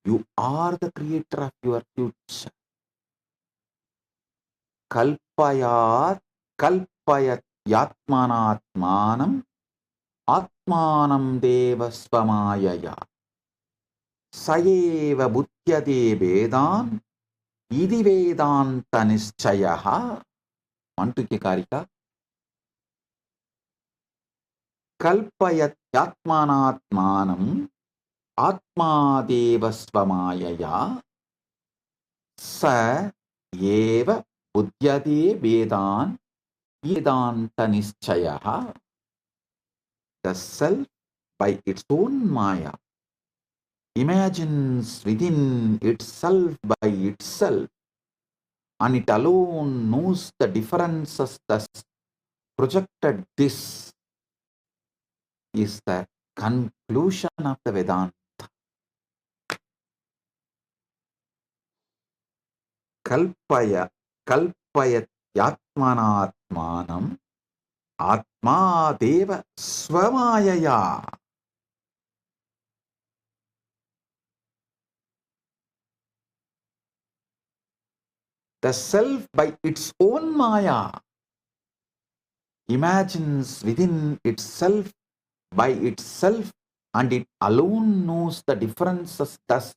You are the creator of your future. Kalpayat, kalpayat yatmanatmanam, atmanam deva svamayaya. Sayeva buddhyate vedan, idi vedanta nischayaha. Mantuke karika. Kalpayat yatmanatmanam, atmadeva svamayaya. Sa eva buddhyate vedan, vedanta nischayaha. The self by its own maya imagines within itself by itself, and it alone knows the differences thus projected. This is the conclusion of the Vedanta. Kalpayat yatmanatmanam, atma deva swamayaya. The self by its own maya imagines within itself by itself, and it alone knows the differences thus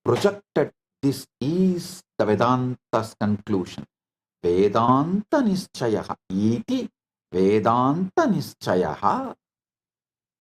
projected. This is the Vedanta's conclusion. Vedanta nischayaha iti Vedanta nischayaha.